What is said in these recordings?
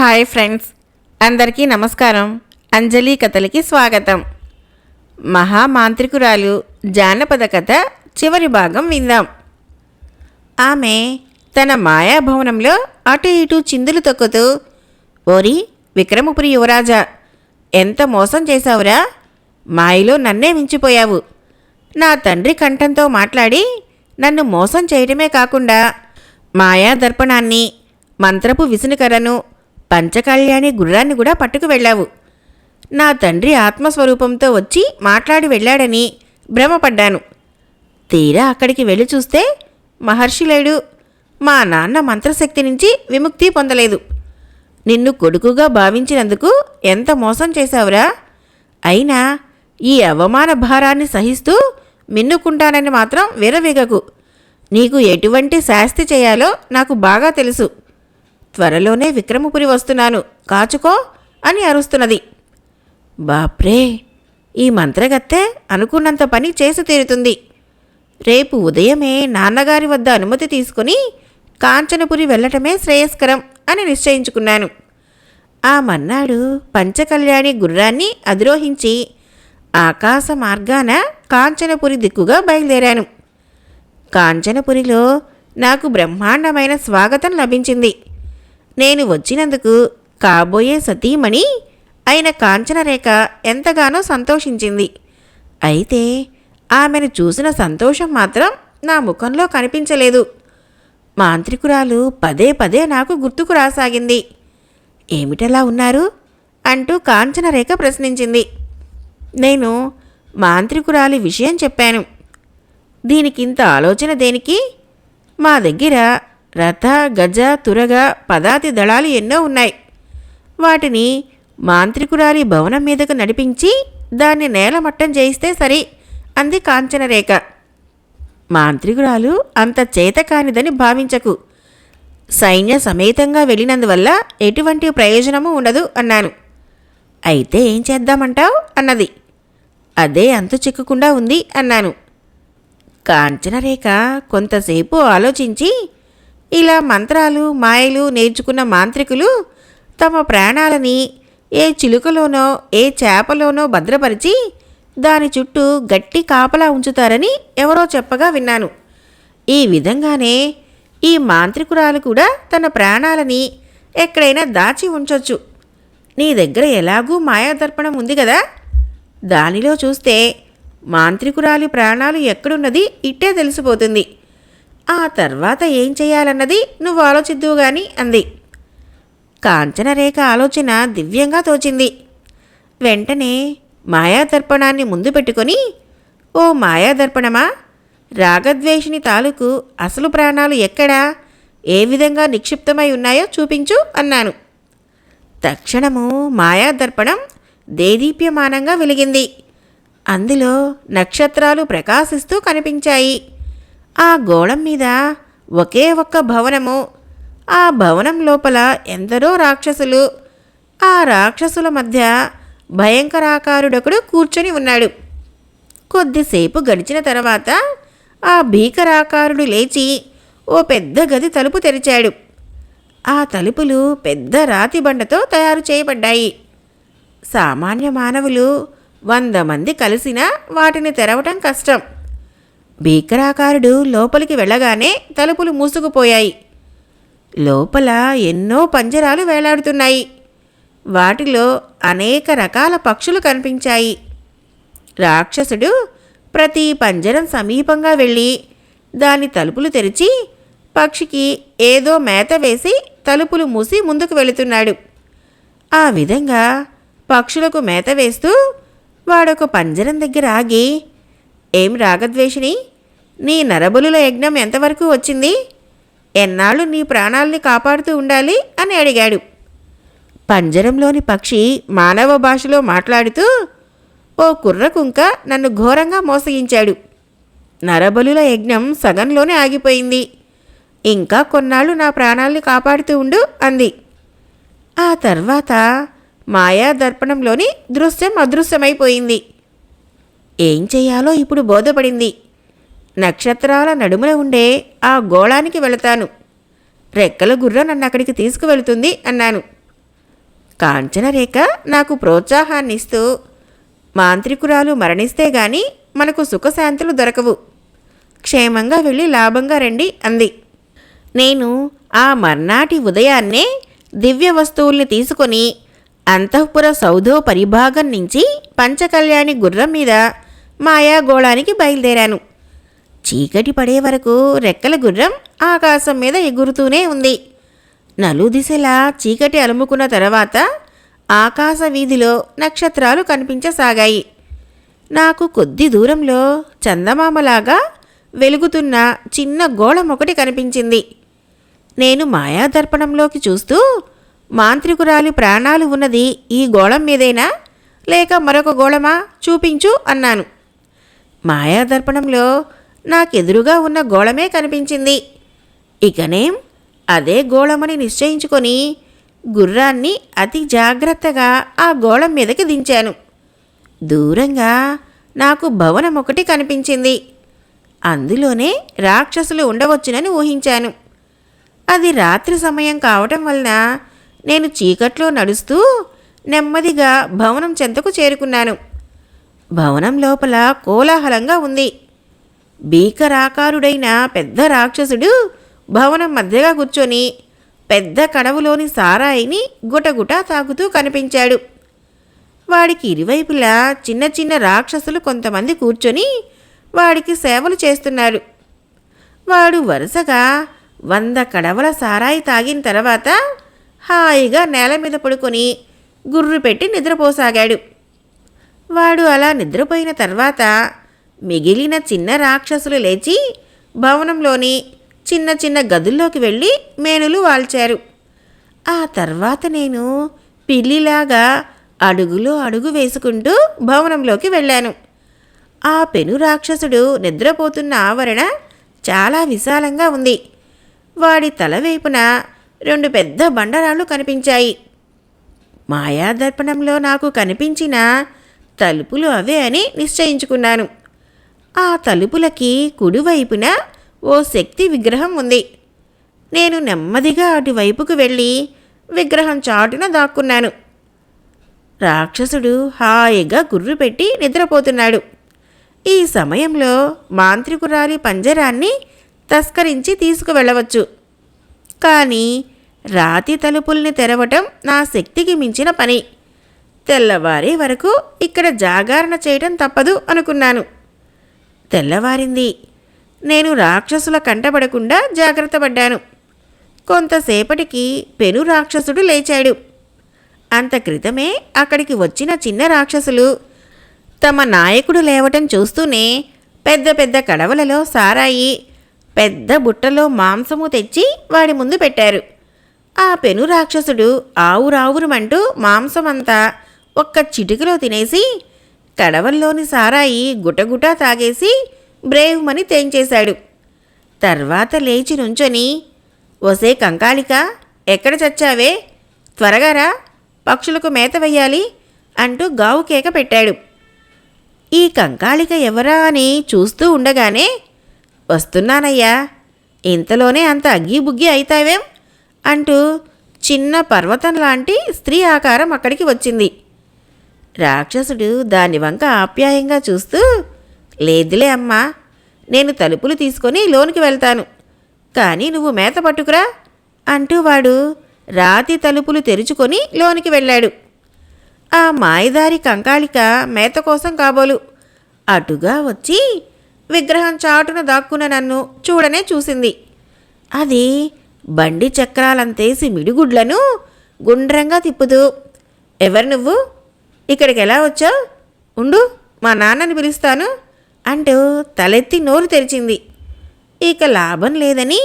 Hi friends, అందరికీ నమస్కారం. అంజలి కథలకి స్వాగతం. మహామాంత్రికురాలు జానపద కథ చివరి భాగం విందాం. ఆమె తన మాయాభవనంలో అటు ఇటు చిందులు తొక్కుతూ, ఓరి విక్రమపురి యువరాజా, ఎంత మోసం చేశావురా! మాయలో నన్నే మించిపోయావు. నా తండ్రి కంఠంతో మాట్లాడి నన్ను మోసం చేయడమే కాకుండా మాయా దర్పణాన్ని, మంత్రపు విసునుకరను, పంచకళ్యాణి గుర్రాన్ని కూడా పట్టుకు వెళ్ళావు. నా తండ్రి ఆత్మస్వరూపంతో వచ్చి మాట్లాడి వెళ్ళాడని భ్రమపడ్డాను. తీరా అక్కడికి వెళ్ళి చూస్తే మహర్షి లేడు. మా నాన్న మంత్రశక్తి నుంచి విముక్తి పొందలేదు. నిన్ను కొడుకుగా భావించినందుకు ఎంత మోసం చేశావురా! అయినా ఈ అవమాన భారాన్ని సహిస్తూ మిన్నుకుంటానని మాత్రం విరవీగకు. నీకు ఎటువంటి శాస్తి చేయాలో నాకు బాగా తెలుసు. త్వరలోనే విక్రమపురి వస్తున్నాను, కాచుకో అని అరుస్తున్నది. బాప్రే, ఈ మంత్రగత్తె అనుకున్నంత పని చేసి తీరుతుంది. రేపు ఉదయమే నాన్నగారి వద్ద అనుమతి తీసుకుని కాంచనపురి వెళ్ళటమే శ్రేయస్కరం అని నిశ్చయించుకున్నాను. ఆ మన్నాడు పంచకళ్యాణి గుర్రాన్ని అధిరోహించి ఆకాశ మార్గాన కాంచనపురి దిక్కుగా బయలుదేరాను. కాంచనపురిలో నాకు బ్రహ్మాండమైన స్వాగతం లభించింది. నేను వచ్చినందుకు కాబోయే సతీమణి అయిన కాంచనరేఖ ఎంతగానో సంతోషించింది. అయితే ఆమెను చూసిన సంతోషం మాత్రం నా ముఖంలో కనిపించలేదు. మాంత్రికురాలు పదే పదే నాకు గుర్తుకు రాసాగింది. ఏమిటలా ఉన్నారు అంటూ కాంచనరేఖ ప్రశ్నించింది. నేను మాంత్రికురాలి విషయం చెప్పాను. దీనికింత ఆలోచన దేనికి? మా దగ్గర రథ, గజ, తురగ, పదాతి దళాలు ఎన్నో ఉన్నాయి. వాటిని మాంత్రికురాలి భవనం మీదకు నడిపించి దాన్ని నేలమట్టం చేయిస్తే సరి అంది కాంచనరేఖ. మాంత్రికురాలు అంత చేతకానిదని భావించకు. సైన్య సమేతంగా వెళ్ళినందువల్ల ఎటువంటి ప్రయోజనము ఉండదు అన్నాను. అయితే ఏం చేద్దామంటావు అన్నది. అదే అంతు చిక్కకుండా ఉంది అన్నాను. కాంచనరేఖ కొంతసేపు ఆలోచించి, ఇలా మంత్రాలు, మాయలు నేర్చుకున్న మాంత్రికులు తమ ప్రాణాలని ఏ చిలుకలోనో ఏ చేపలోనో భద్రపరిచి దాని చుట్టూ గట్టి కాపలా ఉంచుతారని ఎవరో చెప్పగా విన్నాను. ఈ విధంగానే ఈ మాంత్రికురాలు కూడా తన ప్రాణాలని ఎక్కడైనా దాచి ఉంచొచ్చు. నీ దగ్గర ఎలాగూ మాయాదర్పణం ఉంది కదా, దానిలో చూస్తే మాంత్రికురాలి ప్రాణాలు ఎక్కడున్నది ఇట్టే తెలిసిపోతుంది. ఆ తర్వాత ఏం చేయాలన్నది నువ్వు ఆలోచిద్దువు గాని అంది. కాంచనరేఖ ఆలోచన దివ్యంగా తోచింది. వెంటనే మాయాదర్పణాన్ని ముందు పెట్టుకొని, ఓ మాయాదర్పణమా, రాగద్వేషిని తాలూకు అసలు ప్రాణాలు ఎక్కడా, ఏ విధంగా నిక్షిప్తమై ఉన్నాయో చూపించు అన్నాను. తక్షణము మాయాదర్పణం దేదీప్యమానంగా వెలిగింది. అందులో నక్షత్రాలు ప్రకాశిస్తూ కనిపించాయి. ఆ గోళం మీద ఒకే ఒక్క భవనము. ఆ భవనం లోపల ఎందరో రాక్షసులు. ఆ రాక్షసుల మధ్య భయంకరాకారుడొకడు కూర్చొని ఉన్నాడు. కొద్దిసేపు గడిచిన తర్వాత ఆ భీకరాకారుడు లేచి ఓ పెద్ద గది తలుపు తెరిచాడు. ఆ తలుపులు పెద్ద రాతి బండతో తయారు చేయబడ్డాయి. సామాన్య మానవులు 100 మంది కలిసినా వాటిని తెరవటం కష్టం. భీకరాకారుడు లోపలికి వెళ్ళగానే తలుపులు మూసుకుపోయాయి. లోపల ఎన్నో పంజరాలు వేలాడుతున్నాయి. వాటిలో అనేక రకాల పక్షులు కనిపించాయి. రాక్షసుడు ప్రతి పంజరం సమీపంగా వెళ్ళి దాని తలుపులు తెరిచి పక్షికి ఏదో మేత వేసి తలుపులు మూసి ముందుకు వెళుతున్నాడు. ఆ విధంగా పక్షులకు మేత వేస్తూ వాడొక పంజరం దగ్గర ఆగి, ఏం రాగద్వేషిని, నీ నరబలుల యజ్ఞం ఎంతవరకు వచ్చింది? ఎన్నాళ్ళు నీ ప్రాణాల్ని కాపాడుతూ ఉండాలి అని అడిగాడు. పంజరంలోని పక్షి మానవ భాషలో మాట్లాడుతూ, ఓ కుర్రకుంక నన్ను ఘోరంగా మోసగించాడు. నరబలుల యజ్ఞం సగంలోనే ఆగిపోయింది. ఇంకా కొన్నాళ్ళు నా ప్రాణాల్ని కాపాడుతూ ఉండు అంది. ఆ తర్వాత మాయాదర్పణంలోని దృశ్యం అదృశ్యమైపోయింది. ఏం చెయ్యాలో ఇప్పుడు బోధపడింది. నక్షత్రాల నడుమున ఉండే ఆ గోళానికి వెళతాను. రెక్కల గుర్రం నన్ను అక్కడికి తీసుకువెళుతుంది అన్నాను. కాంచనరేఖ నాకు ప్రోత్సాహాన్నిస్తూ, మాంత్రికురాలు మరణిస్తే గాని మనకు సుఖశాంతులు దొరకవు, క్షేమంగా వెళ్ళి లాభంగా రండి అంది. నేను ఆ మర్నాటి ఉదయాన్నే దివ్య వస్తువుల్ని తీసుకొని అంతఃపుర సౌధో పరిభాగం నుంచి పంచకళ్యాణి గుర్రం మీద మాయాగోళానికి బయలుదేరాను. చీకటి పడే వరకు రెక్కల గుర్రం ఆకాశం మీద ఎగురుతూనే ఉంది. నలుదిశలా చీకటి అలుముకున్న తర్వాత ఆకాశ వీధిలో నక్షత్రాలు కనిపించసాగాయి. నాకు కొద్ది దూరంలో చందమామలాగా వెలుగుతున్న చిన్న గోళం ఒకటి కనిపించింది. నేను మాయాదర్పణంలోకి చూస్తూ, మాంత్రికురాలి ప్రాణాలు ఉన్నది ఈ గోళం మీదేనా లేక మరొక గోళమా చూపించు అన్నాను. మాయాదర్పణంలో నాకెదురుగా ఉన్న గోళమే కనిపించింది. ఇకనేం అదే గోళమని నిశ్చయించుకొని గుర్రాన్ని అతి జాగ్రత్తగా ఆ గోళం మీదకి దించాను. దూరంగా నాకు భవనం ఒకటి కనిపించింది. అందులోనే రాక్షసులు ఉండవచ్చునని ఊహించాను. అది రాత్రి సమయం కావటం వలన నేను చీకట్లో నడుస్తూ నెమ్మదిగా భవనం చెంతకు చేరుకున్నాను. భవనం లోపల కోలాహలంగా ఉంది. భీకరాకారుడైన పెద్ద రాక్షసుడు భవనం మధ్యగా కూర్చొని పెద్ద కడవులోని సారాయిని గుటగుట తాగుతూ కనిపించాడు. వాడికి ఇరువైపులా చిన్న చిన్న రాక్షసులు కొంతమంది కూర్చొని వాడికి సేవలు చేస్తున్నారు. వాడు వరుసగా 100 కడవల సారాయి తాగిన తర్వాత హాయిగా నేల మీద పడుకొని గుర్రు పెట్టి నిద్రపోసాగాడు. వాడు అలా నిద్రపోయిన తర్వాత మిగిలిన చిన్న రాక్షసులు లేచి భవనంలోని చిన్న చిన్న గదుల్లోకి వెళ్ళి మేనులు వాల్చారు. ఆ తర్వాత నేను పిల్లిలాగా అడుగులో అడుగు వేసుకుంటూ భవనంలోకి వెళ్ళాను. ఆ పెను రాక్షసుడు నిద్రపోతున్న ఆవరణ చాలా విశాలంగా ఉంది. వాడి తల వైపున 2 పెద్ద బండరాళ్ళు కనిపించాయి. మాయాదర్పణంలో నాకు కనిపించిన తలుపులు అవే అని నిశ్చయించుకున్నాను. ఆ తలుపులకి కుడివైపున ఓ శక్తి విగ్రహం ఉంది. నేను నెమ్మదిగా అటువైపుకు వెళ్ళి విగ్రహం చాటున దాక్కున్నాను. రాక్షసుడు హాయిగా గుర్రు పెట్టి నిద్రపోతున్నాడు. ఈ సమయంలో మాంత్రికురాలి పంజరాన్ని తస్కరించి తీసుకువెళ్ళవచ్చు. కానీ రాతి తలుపుల్ని తెరవటం నా శక్తికి మించిన పని. తెల్లవారే వరకు ఇక్కడ జాగరణ చేయటం తప్పదు అనుకున్నాను. తెల్లవారింది. నేను రాక్షసుల కంటపడకుండా జాగ్రత్త పడ్డాను. కొంతసేపటికి పెను రాక్షసుడు లేచాడు. అంత క్రితమే అక్కడికి వచ్చిన చిన్న రాక్షసులు తమ నాయకుడు లేవటం చూస్తూనే పెద్ద పెద్ద కడవలలో సారాయి, పెద్ద బుట్టలో మాంసము తెచ్చి వాడి ముందు పెట్టారు. ఆ పెను రాక్షసుడు ఆవురావురుమంటూ మాంసమంతా ఒక్క చిటికలో తినేసి కడవల్లోని సారాయి గుటగుటా తాగేసి బ్రేవుమని తేంచేశాడు. తర్వాత లేచి నుంచొని, "ఒసే కంకాళిక, ఎక్కడ చచ్చావే? త్వరగా రా, పక్షులకు మేత వెయ్యాలి" అంటూ గావు కేక పెట్టాడు. ఈ కంకాళిక ఎవరా అని చూస్తూ ఉండగానే, "వస్తున్నానయ్యా, ఇంతలోనే అంత అగ్గిబుగ్గి అయితావేం?" అంటూ చిన్న పర్వతం లాంటి స్త్రీ ఆకారం అక్కడికి వచ్చింది. రాక్షసుడు దాని వంక ఆప్యాయంగా చూస్తూ, "లేదులే అమ్మా, నేను తలుపులు తీసుకొని లోనికి వెళ్తాను, కానీ నువ్వు మేత పట్టుకురా" అంటూ వాడు రాతి తలుపులు తెరుచుకొని లోనికి వెళ్ళాడు. ఆ మాయదారి కంకాళిక మేత కోసం కాబోలు అటుగా వచ్చి విగ్రహం చాటున దాక్కున్న నన్ను చూడనే చూసింది. అది బండి చక్రాలంతేసి మిడిగుడ్లను గుండ్రంగా తిప్పుతూ, "ఎవరు నువ్వు? ఇక్కడికి ఎలా వచ్చావు? ఉండు, మా నాన్నని పిలుస్తాను" అంటూ తలెత్తి నోరు తెరిచింది. ఇక లాభం లేదని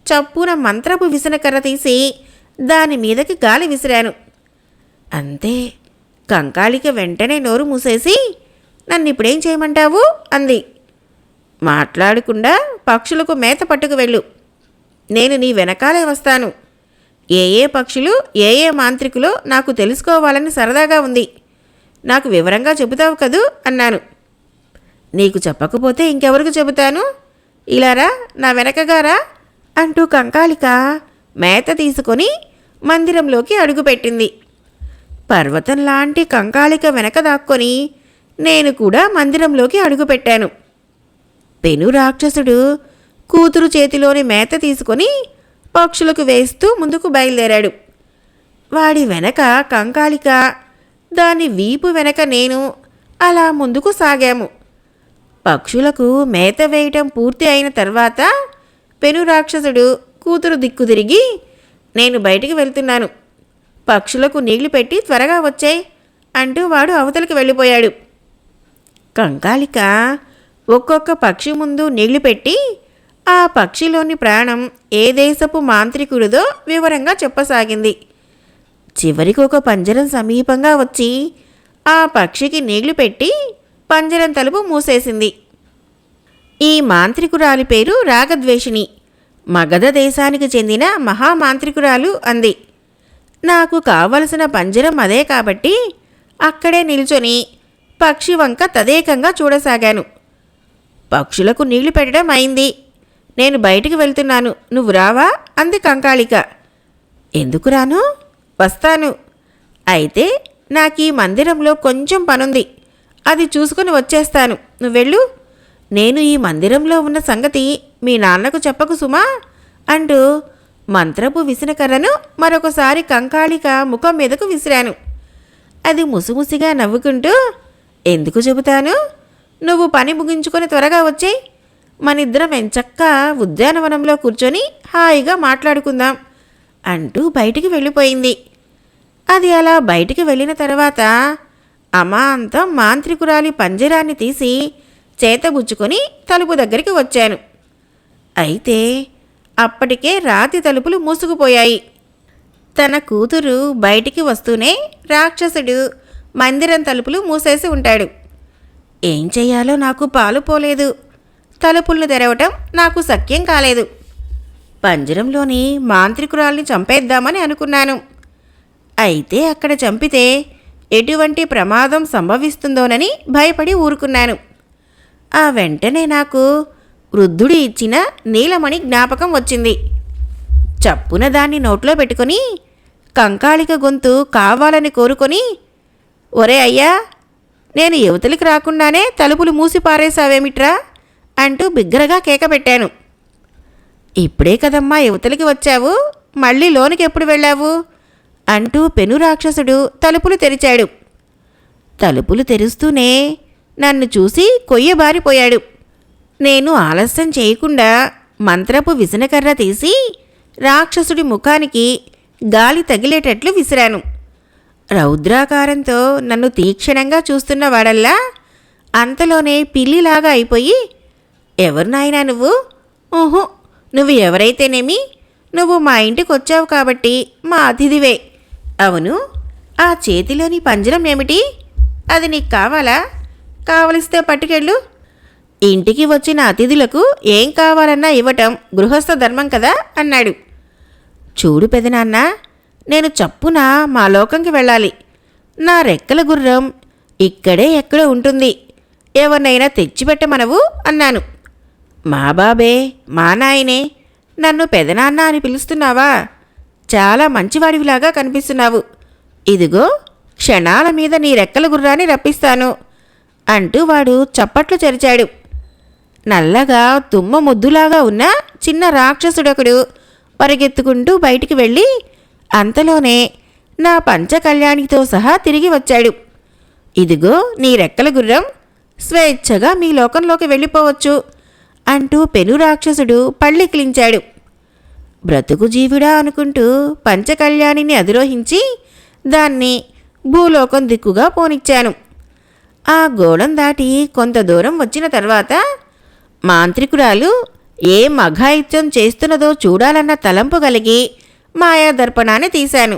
చప్పున మంత్రపు విసనకర్ర తీసి దాని మీదకి గాలి విసిరాను. అంతే, కంకాళిక వెంటనే నోరు మూసేసి, "నన్నిప్పుడేం చేయమంటావు?" అంది. "మాట్లాడకుండా పక్షులకు మేత పట్టుకు వెళ్ళు. నేను నీ వెనకాలే వస్తాను. ఏ ఏ పక్షులు ఏ ఏ మాంత్రికులో నాకు తెలుసుకోవాలని సరదాగా ఉంది. నాకు వివరంగా చెబుతావు కదూ" అన్నాను. "నీకు చెప్పకపోతే ఇంకెవరికి చెబుతాను? ఇలారా, నా వెనకగారా" అంటూ కంకాళిక మేత తీసుకొని మందిరంలోకి అడుగుపెట్టింది. పర్వతం లాంటి కంకాళిక వెనక దాక్కొని నేను కూడా మందిరంలోకి అడుగుపెట్టాను. పెను రాక్షసుడు కూతురు చేతిలోని మేత తీసుకొని పక్షులకు వేస్తూ ముందుకు బయలుదేరాడు. వాడి వెనక కంకాళిక, దాని వీపు వెనక నేను అలా ముందుకు సాగాము. పక్షులకు మేత వేయటం పూర్తి అయిన తర్వాత పెను రాక్షసుడు కూతురు దిక్కు తిరిగి, నేను బయటికి వెళ్తున్నాను, పక్షులకు నీళ్లు పెట్టి త్వరగా వచ్చాయి అంటూ వాడు అవతలికి వెళ్ళిపోయాడు. కంకాళిక ఒక్కొక్క పక్షి ముందు నీళ్లు పెట్టి ఆ పక్షిలోని ప్రాణం ఏ దేశపు మాంత్రికుడిదో వివరంగా చెప్పసాగింది. చివరికి ఒక పంజరం సమీపంగా వచ్చి ఆ పక్షికి నీళ్లు పెట్టి పంజరం తలుపు మూసేసింది. ఈ మాంత్రికురాలి పేరు రాగద్వేషిణి, మగధ దేశానికి చెందిన మహామాంత్రికురాలు అంది. నాకు కావలసిన పంజరం అదే కాబట్టి అక్కడే నిల్చొని పక్షి వంక తదేకంగా చూడసాగాను. పక్షులకు నీళ్లు పెట్టడం అయింది. నేను బయటికి వెళ్తున్నాను, నువ్వు రావా అంది కంకాళిక. ఎందుకు రాను? వస్తాను. అయితే నాకీ మందిరంలో కొంచెం పనుంది, అది చూసుకొని వచ్చేస్తాను, నువ్వెళ్ళు. నేను ఈ మందిరంలో ఉన్న సంగతి మీ నాన్నకు చెప్పకు సుమా అంటూ మంత్రపు విసనకర్రను మరొకసారి కంకాళిక ముఖం మీదకు విసిరాను. అది ముసిముసిగా నవ్వుకుంటూ, ఎందుకు చెబుతాను, నువ్వు పని ముగించుకొని త్వరగా వచ్చేయి, మనిద్దరం ఎంచక్కా ఉద్యానవనంలో కూర్చొని హాయిగా మాట్లాడుకుందాం అంటూ బయటికి వెళ్ళిపోయింది. అది అలా బయటికి వెళ్ళిన తర్వాత అమాంతం మాంత్రికురాలి పంజరాన్ని తీసి చేతబుచ్చుకొని తలుపు దగ్గరికి వచ్చాను. అయితే అప్పటికే రాతి తలుపులు మూసుకుపోయాయి. తన కూతురు బయటికి వస్తూనే రాక్షసుడు మందిరం తలుపులు మూసేసి ఉంటాడు. ఏం చెయ్యాలో నాకు పాలు పోలేదు. తలుపులను తెరవటం నాకు శక్యం కాలేదు. పంజరంలోని మాంత్రికురాల్ని చంపేద్దామని అనుకున్నాను. అయితే అక్కడ చంపితే ఎటువంటి ప్రమాదం సంభవిస్తుందోనని భయపడి ఊరుకున్నాను. ఆ వెంటనే నాకు వృద్ధుడు ఇచ్చిన నీలమణి జ్ఞాపకం వచ్చింది. చప్పున దాన్ని నోట్లో పెట్టుకొని కంకాళిక గొంతు కావాలని కోరుకొని, ఒరే అయ్యా, నేను యువతలికి రాకుండానే తలుపులు మూసి పారేశావేమిట్రా అంటూ బిగ్గరగా కేకపెట్టాను. ఇప్పుడే కదమ్మా యువతలికి వచ్చావు, మళ్ళీ లోనికి ఎప్పుడు వెళ్ళావు అంటూ పెను రాక్షసుడు తలుపులు తెరిచాడు. తలుపులు తెరుస్తూనే నన్ను చూసి కొయ్యబారిపోయాడు. నేను ఆలస్యం చేయకుండా మంత్రపు విసనకర్ర తీసి రాక్షసుడి ముఖానికి గాలి తగిలేటట్లు విసిరాను. రౌద్రాకారంతో నన్ను తీక్షణంగా చూస్తున్న వాడల్లా అంతలోనే పిల్లిలాగా అయిపోయి, ఎవరు నాయనా నువ్వు? ఊహు, నువ్వు ఎవరైతేనేమి, నువ్వు మా ఇంటికి వచ్చావు కాబట్టి మా అతిథివే. అవును, ఆ చేతిలోని పంజరం ఏమిటి? అది నీకు కావాలా? కావలిస్తే పట్టుకెళ్ళు. ఇంటికి వచ్చిన అతిథులకు ఏం కావాలన్నా ఇవ్వటం గృహస్థ ధర్మం కదా అన్నాడు. చూడు పెదనాన్న, నేను చప్పున మా లోకంకి వెళ్ళాలి. నా రెక్కల గుర్రం ఇక్కడే ఎక్కడో ఉంటుంది, ఎవరినైనా తెచ్చిపెట్టమనవు అన్నాను. మా బాబే, మా నాయనే, నన్ను పెదనాన్న అని పిలుస్తున్నావా? చాలా మంచివాడివిలాగా కనిపిస్తున్నావు. ఇదిగో క్షణాల మీద నీ రెక్కల గుర్రాన్ని రప్పిస్తాను అంటూ వాడు చప్పట్లు చెరిచాడు. నల్లగా తుమ్మ ముద్దులాగా ఉన్న చిన్న రాక్షసుడొకడు పరిగెత్తుకుంటూ బయటికి వెళ్ళి అంతలోనే నా పంచకళ్యాణితో సహా తిరిగి వచ్చాడు. ఇదిగో నీ రెక్కల గుర్రం, స్వేచ్ఛగా మీ లోకంలోకి వెళ్ళిపోవచ్చు అంటూ పెను రాక్షసుడు పళ్ళికిలించాడు. బ్రతుకు జీవుడా అనుకుంటూ పంచకళ్యాణిని అధిరోహించి దాన్ని భూలోకం దిక్కుగా పోనిచ్చాను. ఆ గోడం దాటి కొంత దూరం వచ్చిన తర్వాత మాంత్రికురాలు ఏ మఘాయిత్యం చేస్తున్నదో చూడాలన్న తలంపు కలిగి మాయాదర్పణాన్ని తీశాను.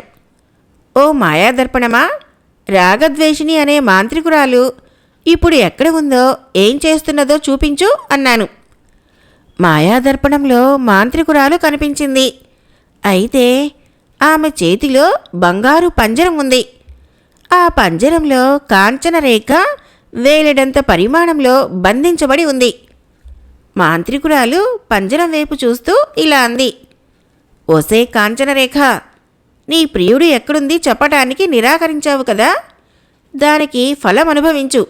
ఓ మాయాదర్పణమా, రాగద్వేషిణి అనే మాంత్రికురాలు ఇప్పుడు ఎక్కడ ఉందో ఏం చేస్తున్నదో చూపించు అన్నాను. మాయాదర్పణంలో మాంత్రికురాలు కనిపించింది. అయితే ఆమె చేతిలో బంగారు పంజరం ఉంది. ఆ పంజరంలో కాంచన రేఖ వేలెడంత పరిమాణంలో బంధించబడి ఉంది. మాంత్రికురాలు పంజరం వైపు చూస్తూ ఇలా అంది, ఓసే కాంచనరేఖ, నీ ప్రియుడు ఎక్కడుంది చెప్పటానికి నిరాకరించావు కదా, దానికి ఫలం అనుభవించు.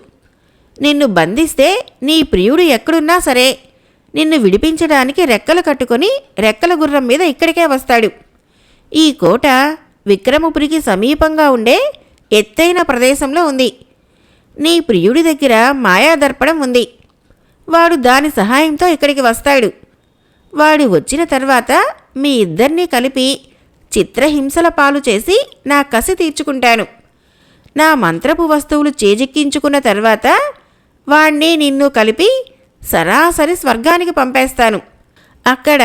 నిన్ను బంధిస్తే నీ ప్రియుడు ఎక్కడున్నా సరే నిన్ను విడిపించడానికి రెక్కలు కట్టుకొని రెక్కల గుర్రం మీద ఇక్కడికే వస్తాడు. ఈ కోట విక్రమపురికి సమీపంగా ఉండే ఎత్తైన ప్రదేశంలో ఉంది. నీ ప్రియుడి దగ్గర మాయాదర్పణం ఉంది. వాడు దాని సహాయంతో ఇక్కడికి వస్తాడు. వాడు వచ్చిన తర్వాత మీ ఇద్దరినీ కలిపి చిత్రహింసల పాలు చేసి నా కసి తీర్చుకుంటాను. నా మంత్రపు వస్తువులు చేజిక్కించుకున్న తర్వాత వాణ్ణి నిన్ను కలిపి సరాసరి స్వర్గానికి పంపేస్తాను. అక్కడ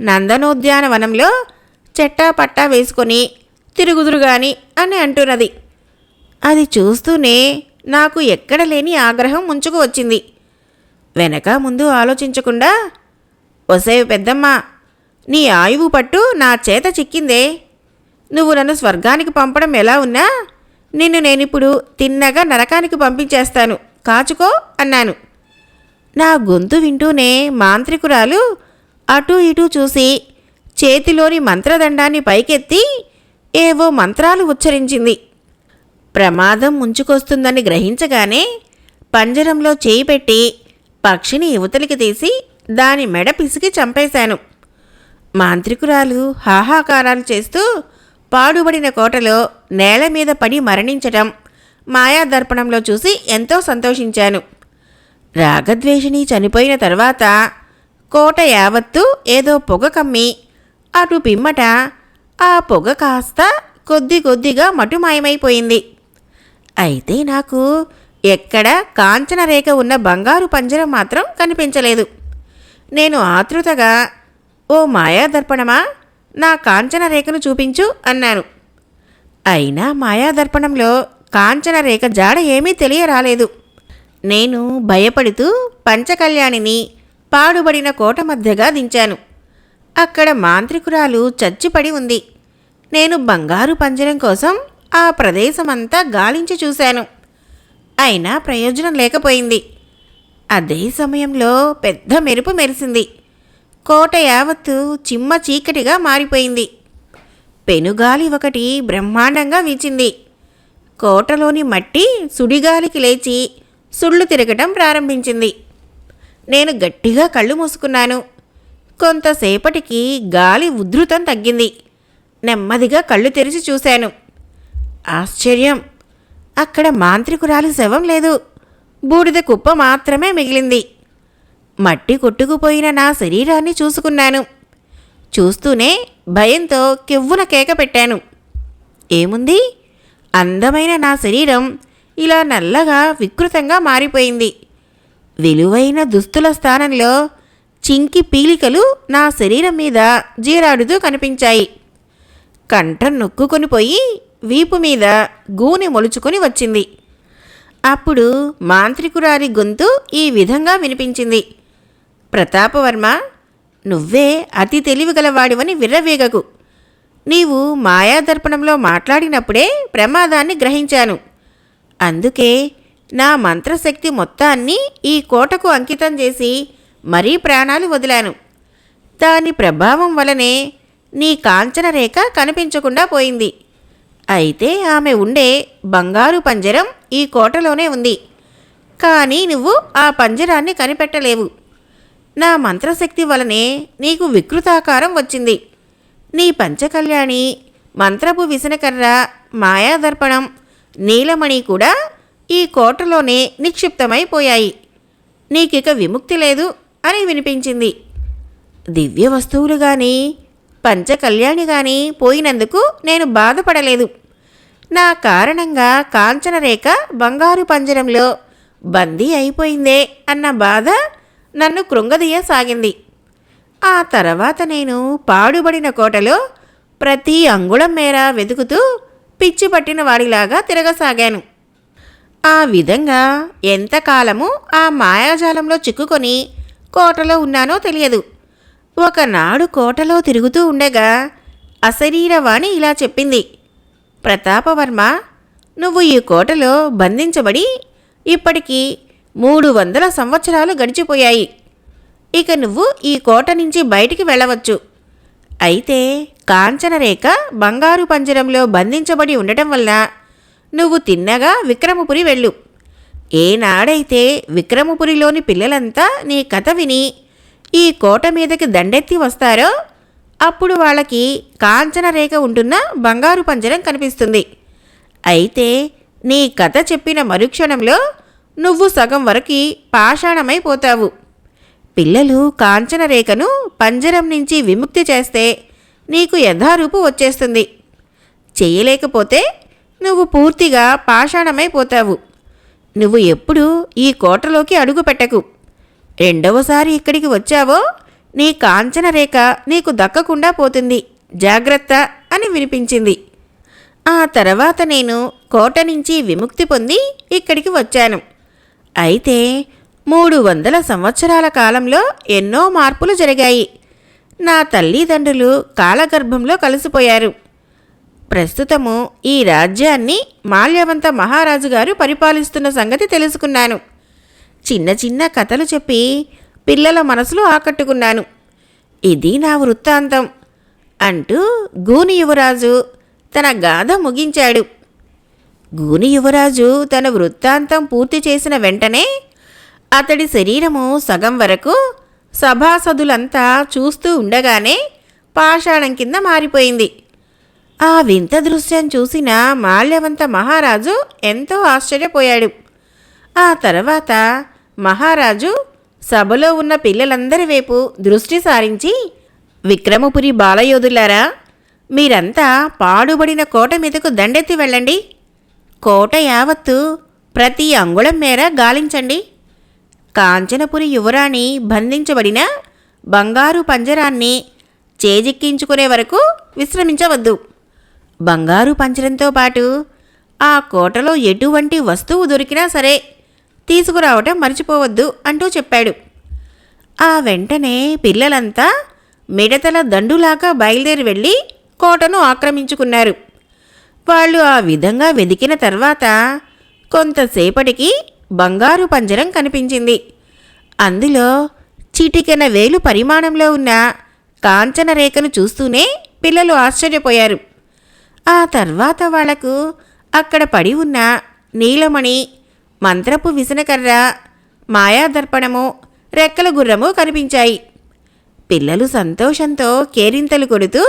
నందనోద్యానవనంలో చెట్టాపట్టా వేసుకొని తిరుగుదురుగాని అని అంటున్నది. అది చూస్తూనే నాకు ఎక్కడ లేని ఆగ్రహం ముంచుకు వచ్చింది. వెనక ముందు ఆలోచించకుండా, ఒసే పెద్దమ్మ, నీ ఆయువు పట్టు నా చేత చిక్కిందే. నువ్వు నన్ను స్వర్గానికి పంపడం ఎలా ఉన్నా నిన్ను నేనిప్పుడు తిన్నగా నరకానికి పంపించేస్తాను, కాచుకో అన్నాను. నా గొంతు వింటూనే మాంత్రికురాలు అటూ ఇటూ చూసి చేతిలోని మంత్రదండాన్ని పైకెత్తి ఏవో మంత్రాలు ఉచ్చరించింది. ప్రమాదం ముంచుకొస్తుందని గ్రహించగానే పంజరంలో చేయి పెట్టి పక్షిని యువతలికి తీసి దాని మెడ పిసికి చంపేశాను. మాంత్రికురాలు హాహాకారాలు చేస్తూ పాడుబడిన కోటలో నేల మీద పడి మరణించటం మాయాదర్పణంలో చూసి ఎంతో సంతోషించాను. రాగద్వేషిణి చనిపోయిన తర్వాత కోట యావత్తూ ఏదో పొగ కమ్మి అటు పిమ్మట ఆ పొగ కాస్త కొద్ది కొద్దిగా మటుమాయమైపోయింది. అయితే నాకు ఎక్కడ కాంచన రేఖ ఉన్న బంగారు పంజరం మాత్రం కనిపించలేదు. నేను ఆతృతగా, ఓ మాయాదర్పణమా, నా కాంచన రేఖను చూపించు అన్నాను. అయినా మాయాదర్పణంలో కాంచన రేఖ జాడ ఏమీ తెలియరాలేదు. నేను భయపడుతూ పంచకళ్యాణిని పాడుబడిన కోట మధ్యగా దించాను. అక్కడ మాంత్రికురాలు చచ్చిపడి ఉంది. నేను బంగారు పంజరం కోసం ఆ ప్రదేశమంతా గాలించి చూశాను. అయినా ప్రయోజనం లేకపోయింది. అదే సమయంలో పెద్ద మెరుపు మెరిసింది. కోట యావత్తు చిమ్మ చీకటిగా మారిపోయింది. పెనుగాలి ఒకటి బ్రహ్మాండంగా వీచింది. కోటలోని మట్టి సుడిగాలికి లేచి సుళ్ళు తిరగటం ప్రారంభించింది. నేను గట్టిగా కళ్ళు మూసుకున్నాను. కొంతసేపటికి గాలి ఉధృతం తగ్గింది. నెమ్మదిగా కళ్ళు తెరిచి చూశాను. ఆశ్చర్యం! అక్కడ మాంత్రికురాలి శవం లేదు. బూడిద కుప్ప మాత్రమే మిగిలింది. మట్టి కొట్టుకుపోయిన నా శరీరాన్ని చూసుకున్నాను. చూస్తూనే భయంతో కెవ్వున కేక పెట్టాను. ఏముంది? అందమైన నా శరీరం ఇలా నల్లగా వికృతంగా మారిపోయింది. విలువైన దుస్తుల స్థానంలో చింకి పీలికలు నా శరీరం మీద జీరాడుతూ కనిపించాయి. కంఠం నొక్కుకొని పోయి వీపు మీద గూని మొలుచుకొని వచ్చింది. అప్పుడు మాంత్రికురాలి గొంతు ఈ విధంగా వినిపించింది. ప్రతాపవర్మ, నువ్వే అతి తెలివిగలవాడివని విర్రవీగకు. నీవు మాయాదర్పణంలో మాట్లాడినప్పుడే ప్రమాదాన్ని గ్రహించాను. అందుకే నా మంత్రశక్తి మొత్తాన్ని ఈ కోటకు అంకితం చేసి మరీ ప్రాణాలు వదిలాను. దాని ప్రభావం వలనే నీ కాంచన రేఖ కనిపించకుండా పోయింది. అయితే ఆమె ఉండే బంగారు పంజరం ఈ కోటలోనే ఉంది. కానీ నువ్వు ఆ పంజరాన్ని కనిపెట్టలేవు. నా మంత్రశక్తి వలనే నీకు వికృతాకారం వచ్చింది. నీ పంచకళ్యాణి, మంత్రపు విసనకర్ర, మాయాదర్పణం, నీలమణి కూడా ఈ కోటలోనే నిక్షిప్తమైపోయాయి. నీకిక విముక్తి లేదు అని వినిపించింది. దివ్య వస్తువులు కానీ పంచకళ్యాణి కానీ పోయినందుకు నేను బాధపడలేదు. నా కారణంగా కాంచనరేఖ బంగారు పంజరంలో బందీ అయిపోయిందే అన్న బాధ నన్ను కృంగదీయసాగింది. ఆ తర్వాత నేను పాడుబడిన కోటలో ప్రతి అంగుళం మేర వెతుకుతూ పిచ్చి పట్టిన వాడిలాగా తిరగసాగాను. ఆ విధంగా ఎంతకాలము ఆ మాయాజాలంలో చిక్కుకొని కోటలో ఉన్నానో తెలియదు. ఒకనాడు కోటలో తిరుగుతూ ఉండగా అశరీరవాణి ఇలా చెప్పింది. ప్రతాపవర్మ, నువ్వు ఈ కోటలో బంధించబడి ఇప్పటికీ 300 సంవత్సరాలు గడిచిపోయాయి. ఇక నువ్వు ఈ కోట నుంచి బయటికి వెళ్ళవచ్చు. అయితే కాంచనరేఖ బంగారు పంజరంలో బంధించబడి ఉండటం వల్ల నువ్వు తిన్నగా విక్రమపురి వెళ్ళు. ఏనాడైతే విక్రమపురిలోని పిల్లలంతా నీ కథ విని ఈ కోట మీదకి దండెత్తి వస్తారో అప్పుడు వాళ్ళకి కాంచనరేఖ ఉంటున్న బంగారు పంజరం కనిపిస్తుంది. అయితే నీ కథ చెప్పిన మరుక్షణంలో నువ్వు సగం వరకు పాషాణమైపోతావు. పిల్లలు కాంచనరేఖను పంజరం నుంచి విముక్తి చేస్తే నీకు యథారూపు వచ్చేస్తుంది. చెయ్యలేకపోతే నువ్వు పూర్తిగా పాషాణమైపోతావు. నువ్వు ఎప్పుడూ ఈ కోటలోకి అడుగు పెట్టకు. రెండవసారి ఇక్కడికి వచ్చావో నీ కాంచనరేఖ నీకు దక్కకుండా పోతుంది, జాగ్రత్త అని వినిపించింది. ఆ తర్వాత నేను కోట నుంచి విముక్తి పొంది ఇక్కడికి వచ్చాను. అయితే 300 సంవత్సరాల కాలంలో ఎన్నో మార్పులు జరిగాయి. నా తల్లిదండ్రులు కాలగర్భంలో కలిసిపోయారు. ప్రస్తుతము ఈ రాజ్యాన్ని మాల్యవంత మహారాజు గారు పరిపాలిస్తున్న సంగతి తెలుసుకున్నాను. చిన్న చిన్న కథలు చెప్పి పిల్లల మనసులు ఆకట్టుకున్నాను. ఇది నా వృత్తాంతం అంటూ గూని యువరాజు తన గాథ ముగించాడు. గూని యువరాజు తన వృత్తాంతం పూర్తి చేసిన వెంటనే అతడి శరీరము సగం వరకు సభాసదులంతా చూస్తూ ఉండగానే పాషాణం కింద మారిపోయింది. ఆ వింత దృశ్యం చూసిన మాల్యవంత మహారాజు ఎంతో ఆశ్చర్యపోయాడు. ఆ తర్వాత మహారాజు సభలో ఉన్న పిల్లలందరి వైపు దృష్టి సారించి, విక్రమపురి బాలయోధులారా, మీరంతా పాడుబడిన కోట మీదకు దండెత్తి వెళ్ళండి. కోట యావత్తు ప్రతి అంగుళం మేర గాలించండి. కాంచనపురి యువరాణి బంధించబడిన బంగారు పంజరాన్ని చేజిక్కించుకునే వరకు విశ్రమించవద్దు. బంగారు పంజరంతో పాటు ఆ కోటలో ఎటువంటి వస్తువు దొరికినా సరే తీసుకురావటం మర్చిపోవద్దు అంటూ చెప్పాడు. ఆ వెంటనే పిల్లలంతా మిడతల దండులాగా బయలుదేరి వెళ్ళి కోటను ఆక్రమించుకున్నారు. వాళ్ళు ఆ విధంగా వెదికిన తర్వాత కొంతసేపటికి బంగారు పంజరం కనిపించింది. అందులో చిటికెన వేలు పరిమాణంలో ఉన్న కాంచనరేఖను చూస్తూనే పిల్లలు ఆశ్చర్యపోయారు. ఆ తర్వాత వాళ్లకు అక్కడ పడి ఉన్న నీలమణి, మంత్రపు విసనకర్ర, మాయాదర్పణము, రెక్కల గుర్రము కనిపించాయి. పిల్లలు సంతోషంతో కేరింతలు కొడుతూ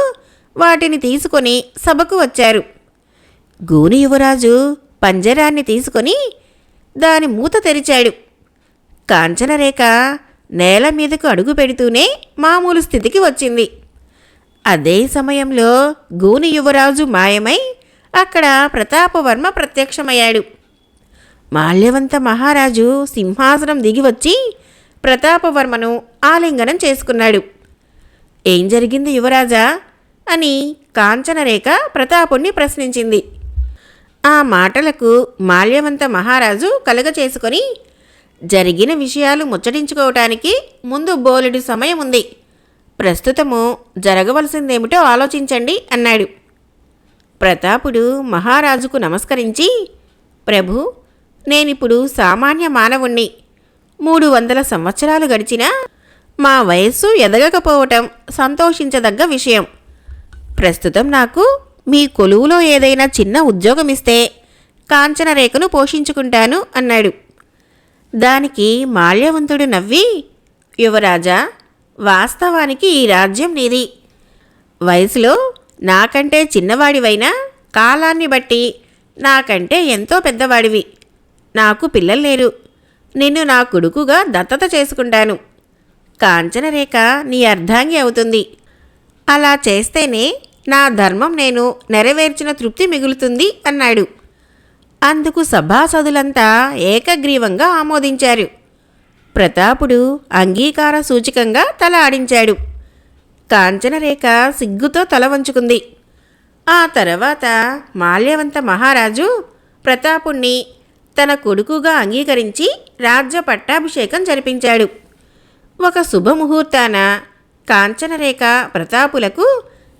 వాటిని తీసుకొని సభకు వచ్చారు. గూని యువరాజు పంజరాన్ని తీసుకొని దాని మూత తెరిచాడు. కాంచనరేఖ నేల మీదకు అడుగు పెడుతూనే మామూలు స్థితికి వచ్చింది. అదే సమయంలో గూని యువరాజు మాయమై అక్కడ ప్రతాపవర్మ ప్రత్యక్షమయ్యాడు. మాల్యవంత మహారాజు సింహాసనం దిగివచ్చి ప్రతాపవర్మను ఆలింగనం చేసుకున్నాడు. ఏం జరిగింది యువరాజా అని కాంచనరేఖ ప్రతాపుణ్ణి ప్రశ్నించింది. ఆ మాటలకు మాల్యవంత మహారాజు కలగచేసుకొని, జరిగిన విషయాలు ముచ్చటించుకోవటానికి ముందు బోలెడు సమయం ఉంది. ప్రస్తుతము జరగవలసిందేమిటో ఆలోచించండి అన్నాడు. ప్రతాపుడు మహారాజుకు నమస్కరించి, ప్రభు, నేనిప్పుడు సామాన్య మానవుణ్ణి. 300 సంవత్సరాలు గడిచినా మా వయస్సు ఎదగకపోవటం సంతోషించదగ్గ విషయం. ప్రస్తుతం నాకు మీ కొలువులో ఏదైనా చిన్న ఉద్యోగం ఇస్తే కాంచనరేఖను పోషించుకుంటాను అన్నాడు. దానికి మాల్యవంతుడు నవ్వి, యువరాజా, వాస్తవానికి ఈ రాజ్యం నీది. వయసులో నాకంటే చిన్నవాడివైనా కాలాన్ని బట్టి నాకంటే ఎంతో పెద్దవాడివి. నాకు పిల్లలు లేరు. నిన్ను నా కొడుకుగా దత్తత చేసుకుంటాను. కాంచనరేఖ నీ అర్ధాంగి అవుతుంది. అలా చేస్తేనే నా ధర్మం నేను నెరవేర్చిన తృప్తి మిగులుతుంది అన్నాడు. అందుకు సభాసదులంతా ఏకగ్రీవంగా ఆమోదించారు. ప్రతాపుడు అంగీకార సూచకంగా తల ఆడించాడు. కాంచనరేఖ సిగ్గుతో తల వంచుకుంది. ఆ తర్వాత మాల్యవంత మహారాజు ప్రతాపుణ్ణి తన కొడుకుగా అంగీకరించి రాజ్య పట్టాభిషేకం జరిపించాడు. ఒక శుభముహూర్తాన కాంచనరేఖ ప్రతాపులకు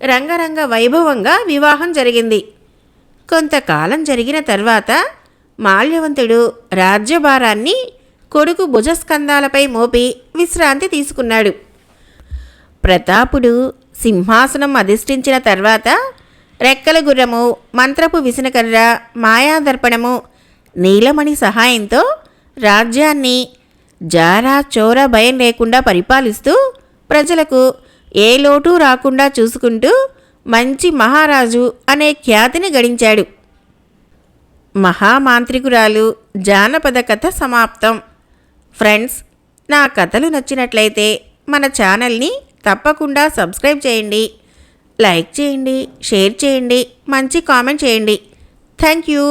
రంగరంగ వైభవంగా వివాహం జరిగింది. కొంతకాలం జరిగిన తర్వాత మాల్యవంతుడు రాజ్యభారాన్ని కొడుకు భుజస్కంధాలపై మోపి విశ్రాంతి తీసుకున్నాడు. ప్రతాపుడు సింహాసనం అధిష్ఠించిన తర్వాత రెక్కల గుర్రము, మంత్రపు విసనకర్ర, మాయాదర్పణము, నీలమణి సహాయంతో రాజ్యాన్ని జారా చోర భయం లేకుండా పరిపాలిస్తూ ప్రజలకు ఏ లోటు రాకుండా చూసుకుంటూ మంచి మహారాజు అనే ఖ్యాతిని గడించాడు. మహామాంత్రికురాలు జానపద కథ సమాప్తం. ఫ్రెండ్స్, నా కథలు నచ్చినట్లయితే మన ఛానల్ని తప్పకుండా సబ్స్క్రైబ్ చేయండి, లైక్ చేయండి, షేర్ చేయండి, మంచి కామెంట్ చేయండి. Thank you.